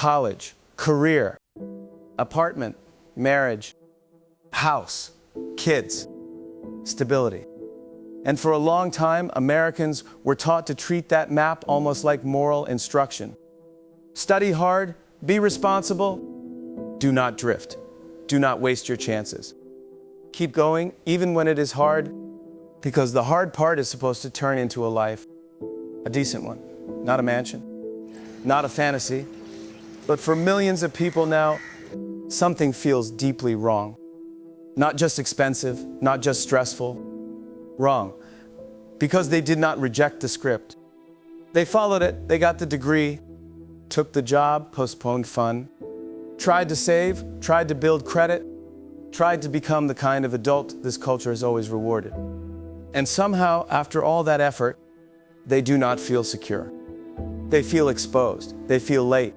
college, career, apartment, marriage, house, kids, stability. And for a long time, Americans were taught to treat that map almost like moral instruction. Study hard, be responsible, do not drift, do not waste your chances. Keep going, even when it is hard, because the hard part is supposed to turn into a life, a decent one, not a mansion, not a fantasy. But for millions of people now, something feels deeply wrong. Not just expensive, not just stressful, wrong. Because they did not reject the script. They followed it, they got the degree, took the job, postponed fun, tried to save, tried to build credit, tried to become the kind of adult this culture has always rewarded. And somehow, after all that effort, they do not feel secure. They feel exposed, they feel late.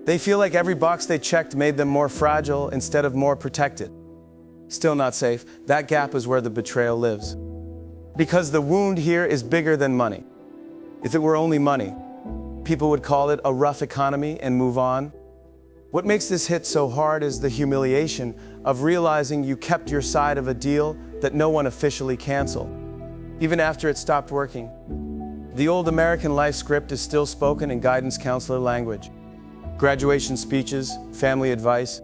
They feel like every box they checked made them more fragile instead of more protected. Still not safe. That gap is where the betrayal lives. Because the wound here is bigger than money. If it were only money, people would call it a rough economy and move on. What makes this hit so hard is the humiliation of realizing you kept your side of a deal that no one officially canceled, even after it stopped working. The old American life script is still spoken in guidance counselor language. Graduation speeches, family advice,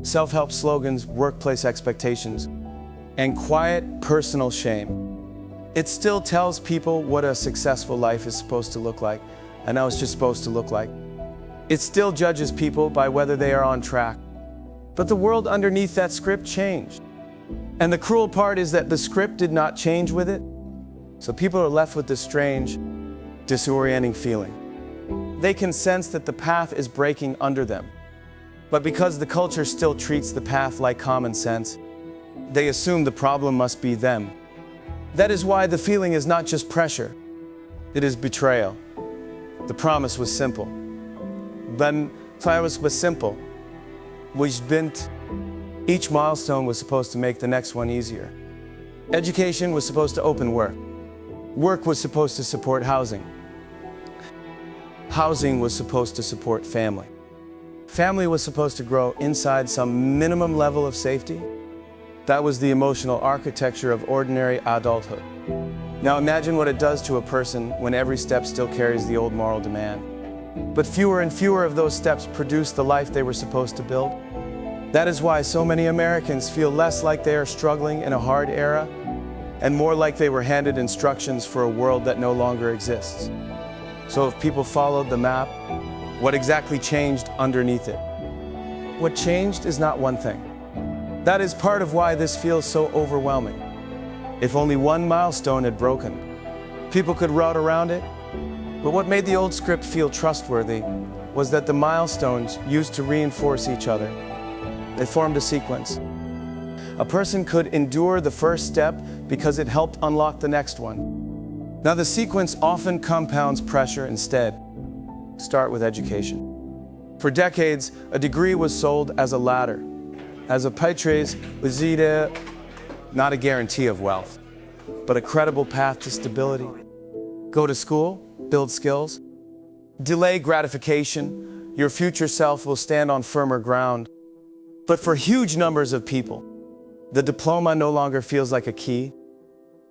self-help slogans, workplace expectations, and quiet personal shame. It still tells people what a successful life is supposed to look like, and how it's just supposed to look like. It still judges people by whether they are on track. But the world underneath that script changed. And the cruel part is that the script did not change with it. So people are left with this strange, disorienting feeling. They can sense that the path is breaking under them. But because the culture still treats the path like common sense, they assume the problem must be them. That is why the feeling is not just pressure, it is betrayal. The promise was simple. The promise was simple. Each milestone was supposed to make the next one easier. Education was supposed to open work. Work was supposed to support housing. Housing was supposed to support family. Family was supposed to grow inside some minimum level of safety. That was the emotional architecture of ordinary adulthood. Now imagine what it does to a person when every step still carries the old moral demand. But fewer and fewer of those steps produce the life they were supposed to build. That is why so many Americans feel less like they are struggling in a hard era and more like they were handed instructions for a world that no longer exists. So if people followed the map, what exactly changed underneath it? What changed is not one thing. That is part of why this feels so overwhelming. If only one milestone had broken, people could route around it. But what made the old script feel trustworthy was that the milestones used to reinforce each other. They formed a sequence. A person could endure the first step because it helped unlock the next one. Now the sequence often compounds pressure instead. Start with education. For decades, a degree was sold as a ladder, as a patrace visite, not a guarantee of wealth, but a credible path to stability. Go to school, build skills, delay gratification, your future self will stand on firmer ground. But for huge numbers of people, the diploma no longer feels like a key.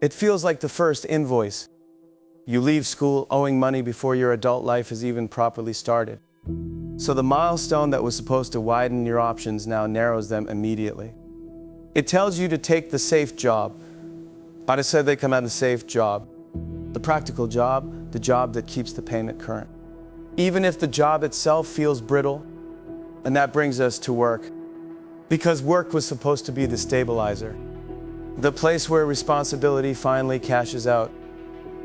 It feels like the first invoice. You leave school owing money before your adult life has even properly started. So the milestone that was supposed to widen your options now narrows them immediately. It tells you to take the safe job. I said they come out of the safe job. The practical job, the job that keeps the payment current. Even if the job itself feels brittle, and that brings us to work. Because work was supposed to be the stabilizer, the place where responsibility finally cashes out.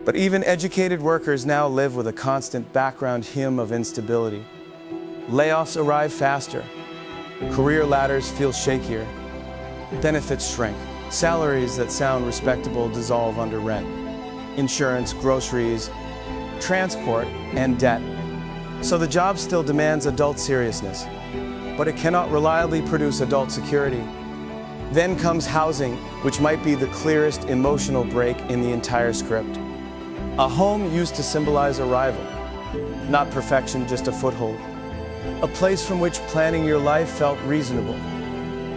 But even educated workers now live with a constant background hum of instability. Layoffs arrive faster, career ladders feel shakier, benefits shrink, salaries that sound respectable dissolve under rent, insurance, groceries, transport, and debt. So the job still demands adult seriousness, but it cannot reliably produce adult security. Then comes housing, which might be the clearest emotional break in the entire script. A home used to symbolize arrival, not perfection, just a foothold. a place from which planning your life felt reasonable.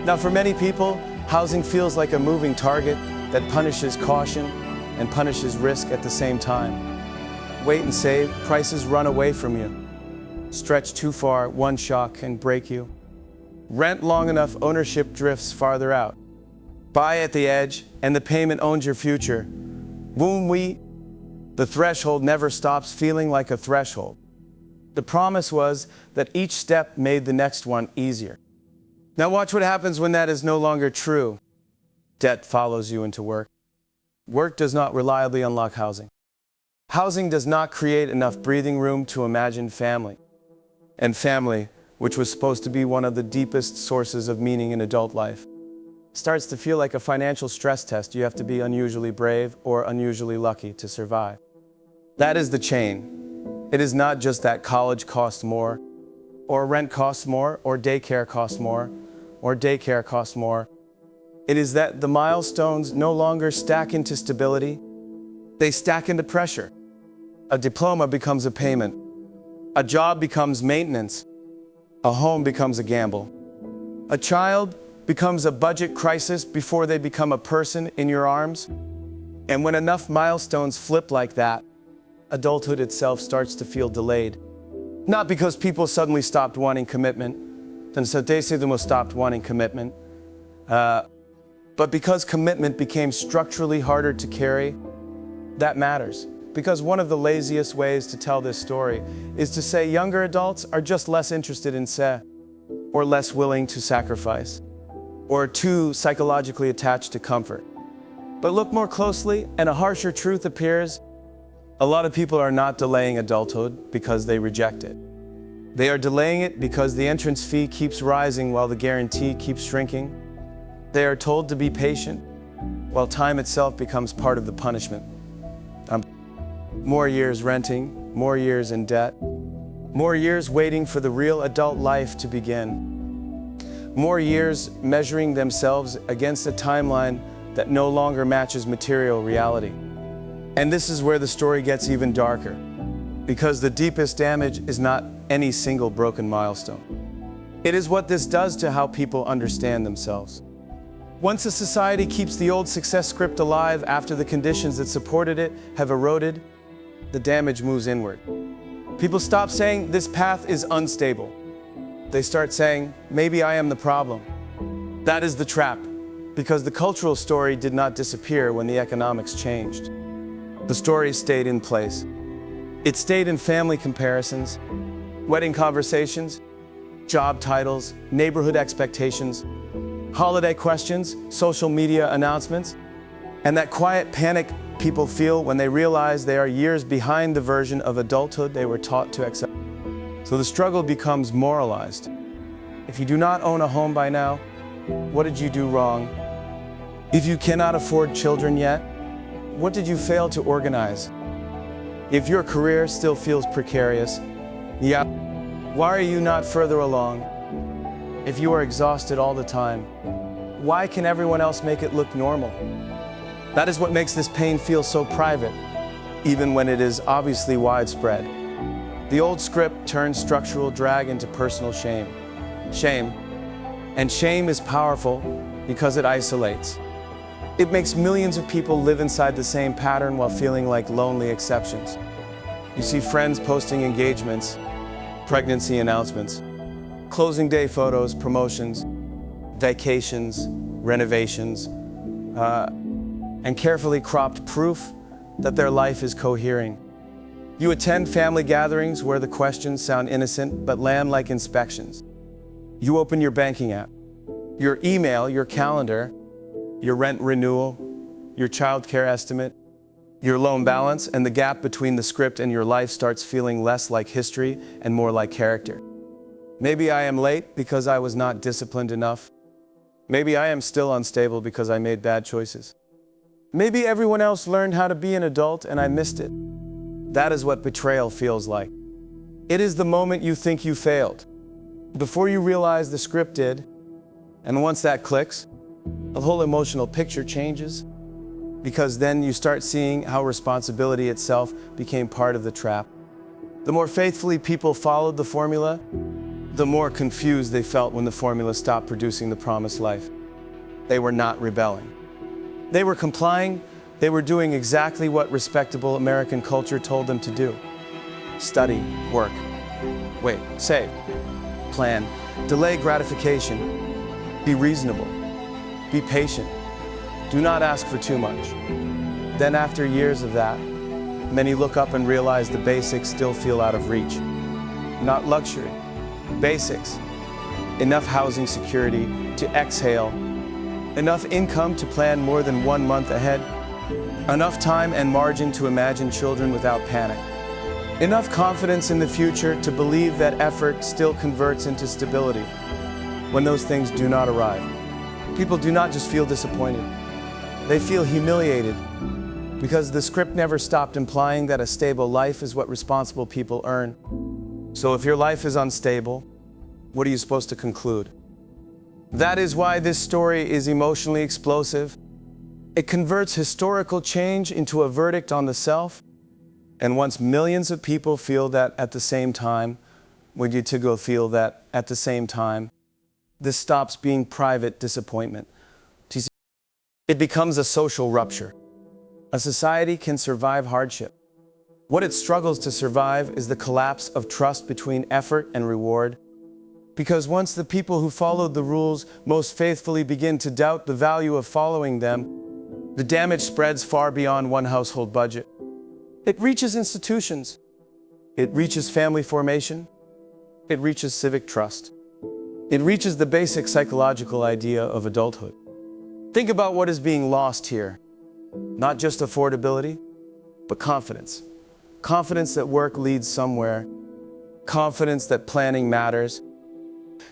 Now, for many people, housing feels like a moving target that punishes caution and punishes risk at the same time. Wait and save, prices run away from you. Stretch too far, one shock can break you. Rent long enough, ownership drifts farther out. Buy at the edge, and the payment owns your future. The threshold never stops feeling like a threshold. The promise was that each step made the next one easier. Now watch what happens when that is no longer true. Debt follows you into work. Work does not reliably unlock housing. Housing does not create enough breathing room to imagine family. And family, which was supposed to be one of the deepest sources of meaning in adult life, starts to feel like a financial stress test you have to be unusually brave or unusually lucky to survive. That is the chain. It is not just that college costs more, or rent costs more, or daycare costs more, or daycare costs more. It is that the milestones no longer stack into stability, they stack into pressure. A diploma becomes a payment. A job becomes maintenance. A home becomes a gamble. A child becomes a budget crisis before they become a person in your arms. And when enough milestones flip like that, adulthood itself starts to feel delayed. Not because people suddenly stopped wanting commitment, then so they say they stopped wanting commitment, but because commitment became structurally harder to carry. That matters, because one of the laziest ways to tell this story is to say younger adults are just less interested in or less willing to sacrifice, or too psychologically attached to comfort. But look more closely, and a harsher truth appears. A lot of people are not delaying adulthood because they reject it. They are delaying it because the entrance fee keeps rising while the guarantee keeps shrinking. They are told to be patient, while time itself becomes part of the punishment. More years renting, more years in debt, more years waiting for the real adult life to begin, more years measuring themselves against a timeline that no longer matches material reality. And this is where the story gets even darker, because the deepest damage is not any single broken milestone. It is what this does to how people understand themselves. Once a society keeps the old success script alive after the conditions that supported it have eroded, the damage moves inward. People stop saying, "This path is unstable." They start saying, "Maybe I am the problem." That is the trap, because the cultural story did not disappear when the economics changed. The story stayed in place. It stayed in family comparisons, wedding conversations, job titles, neighborhood expectations, holiday questions, social media announcements, and that quiet panic people feel when they realize they are years behind the version of adulthood they were taught to accept. So the struggle becomes moralized. If you do not own a home by now, what did you do wrong? If you cannot afford children yet, what did you fail to organize? If your career still feels precarious, why are you not further along? If you are exhausted all the time, why can everyone else make it look normal? That is what makes this pain feel so private, even when it is obviously widespread. The old script turns structural drag into personal shame. And shame is powerful because it isolates. It makes millions of people live inside the same pattern while feeling like lonely exceptions. You see friends posting engagements, pregnancy announcements, closing day photos, promotions, vacations, renovations, and carefully cropped proof that their life is cohering. You attend family gatherings where the questions sound innocent but land like inspections. You open your banking app, your email, your calendar, your rent renewal, your childcare estimate, your loan balance, and the gap between the script and your life starts feeling less like history and more like character. Maybe I am late because I was not disciplined enough. Maybe I am still unstable because I made bad choices. Maybe everyone else learned how to be an adult and I missed it. That is what betrayal feels like. It is the moment you think you failed, before you realize the script did, and once that clicks, the whole emotional picture changes, because then you start seeing how responsibility itself became part of the trap. The more faithfully people followed the formula, the more confused they felt when the formula stopped producing the promised life. They were not rebelling. They were complying. They were doing exactly what respectable American culture told them to do. Study, work, wait, save, plan, delay gratification, be reasonable, be patient, do not ask for too much. Then after years of that, many look up and realize the basics still feel out of reach. Not luxury, basics. Enough housing security to exhale, enough income to plan more than 1 month ahead, enough time and margin to imagine children without panic, enough confidence in the future to believe that effort still converts into stability. When those things do not arrive, people do not just feel disappointed, they feel humiliated, because the script never stopped implying that a stable life is what responsible people earn. So if your life is unstable, what are you supposed to conclude? That is why this story is emotionally explosive. It converts historical change into a verdict on the self. And once millions of people feel that at the same time, we need to go feel that at the same time, this stops being private disappointment. It becomes a social rupture. A society can survive hardship. What it struggles to survive is the collapse of trust between effort and reward. Because once the people who followed the rules most faithfully begin to doubt the value of following them, the damage spreads far beyond one household budget. It reaches institutions. It reaches family formation. It reaches civic trust. It reaches the basic psychological idea of adulthood. Think about what is being lost here. Not just affordability, but confidence. Confidence that work leads somewhere. Confidence that planning matters.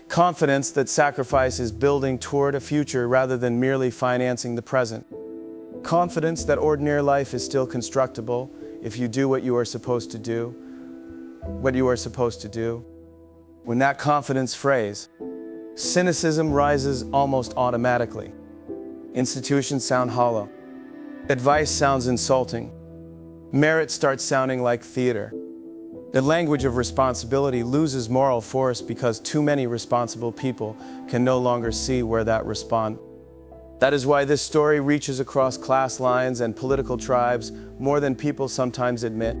Confidence that sacrifice is building toward a future rather than merely financing the present. Confidence that ordinary life is still constructible if you do what you are supposed to do. When that confidence frays, cynicism rises almost automatically. Institutions sound hollow. Advice sounds insulting. Merit starts sounding like theater. The language of responsibility loses moral force because too many responsible people can no longer see where that respond. That is why this story reaches across class lines and political tribes more than people sometimes admit.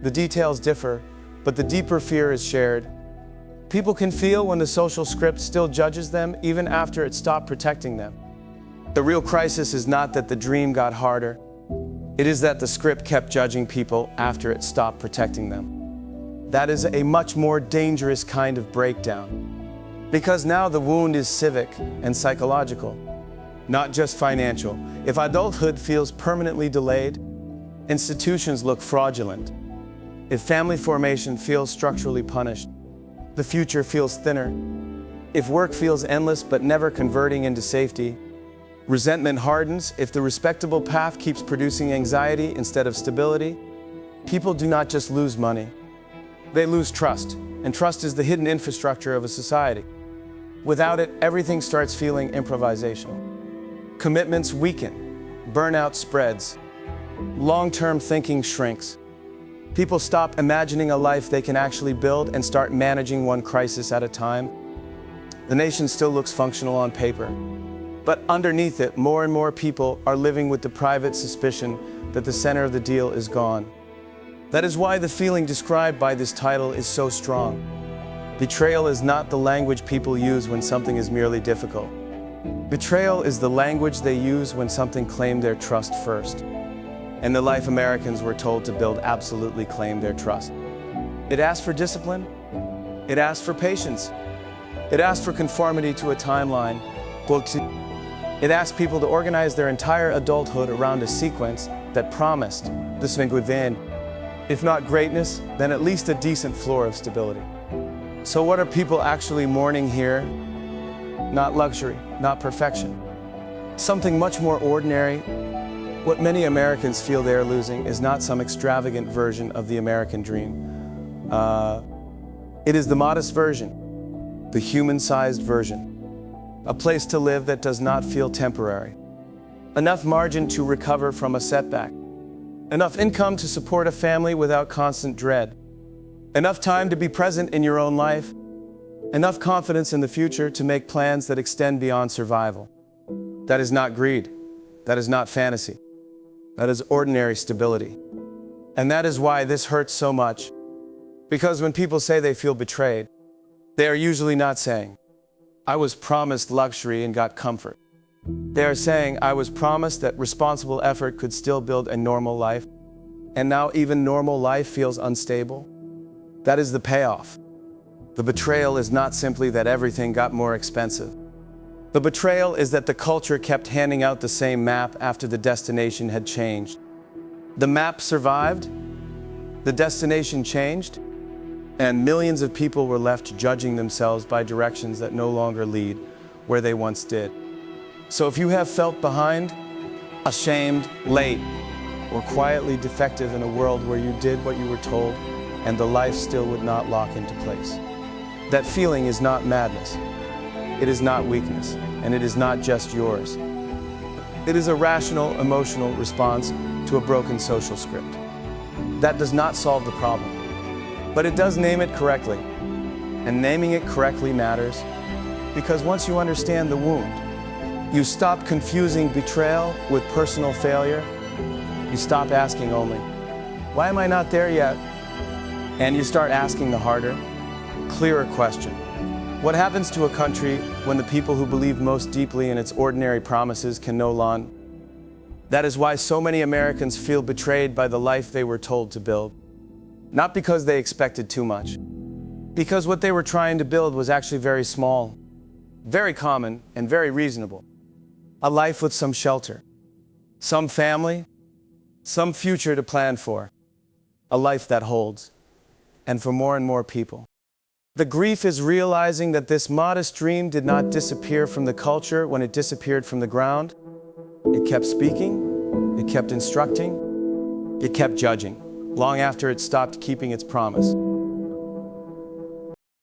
The details differ, but the deeper fear is shared. People can feel when the social script still judges them even after it stopped protecting them. The real crisis is not that the dream got harder. It is that the script kept judging people after it stopped protecting them. That is a much more dangerous kind of breakdown. Because now the wound is civic and psychological, not just financial. If adulthood feels permanently delayed, institutions look fraudulent. If family formation feels structurally punished, the future feels thinner. If work feels endless but never converting into safety, resentment hardens. If the respectable path keeps producing anxiety instead of stability, people do not just lose money, they lose trust. And trust is the hidden infrastructure of a society. Without it, everything starts feeling improvisational. Commitments weaken, burnout spreads, long-term thinking shrinks. People stop imagining a life they can actually build and start managing one crisis at a time. The nation still looks functional on paper, but underneath it, more and more people are living with the private suspicion that the center of the deal is gone. That is why the feeling described by this title is so strong. Betrayal is not the language people use when something is merely difficult. Betrayal is the language they use when something claimed their trust first. And the life Americans were told to build absolutely claimed their trust. It asked for discipline. It asked for patience. It asked for conformity to a timeline. It asked people to organize their entire adulthood around a sequence that promised the swing, if not greatness, then at least a decent floor of stability. So what are people actually mourning here? Not luxury, not perfection. Something much more ordinary. What many Americans feel they're losing is not some extravagant version of the American dream. It is the modest version, the human-sized version. A place to live that does not feel temporary. Enough margin to recover from a setback. Enough income to support a family without constant dread. Enough time to be present in your own life. Enough confidence in the future to make plans that extend beyond survival. That is not greed. That is not fantasy. That is ordinary stability. And that is why this hurts so much. Because when people say they feel betrayed, they are usually not saying, "I was promised luxury and got comfort." They are saying, "I was promised that responsible effort could still build a normal life, and now even normal life feels unstable." That is the payoff. The betrayal is not simply that everything got more expensive. The betrayal is that the culture kept handing out the same map after the destination had changed. The map survived, the destination changed, and millions of people were left judging themselves by directions that no longer lead where they once did. So if you have felt behind, ashamed, late, or quietly defective in a world where you did what you were told and the life still would not lock into place, that feeling is not madness. It is not weakness, and it is not just yours. It is a rational, emotional response to a broken social script. That does not solve the problem, but it does name it correctly. And naming it correctly matters, because once you understand the wound, you stop confusing betrayal with personal failure. You stop asking only, "Why am I not there yet?" And you start asking the harder, clearer question. What happens to a country when the people who believe most deeply in its ordinary promises can no longer? That is why so many Americans feel betrayed by the life they were told to build. Not because they expected too much, because what they were trying to build was actually very small, very common, and very reasonable. A life with some shelter, some family, some future to plan for. A life that holds, and for more and more people. The grief is realizing that this modest dream did not disappear from the culture when it disappeared from the ground. It kept speaking, it kept instructing, it kept judging, long after it stopped keeping its promise.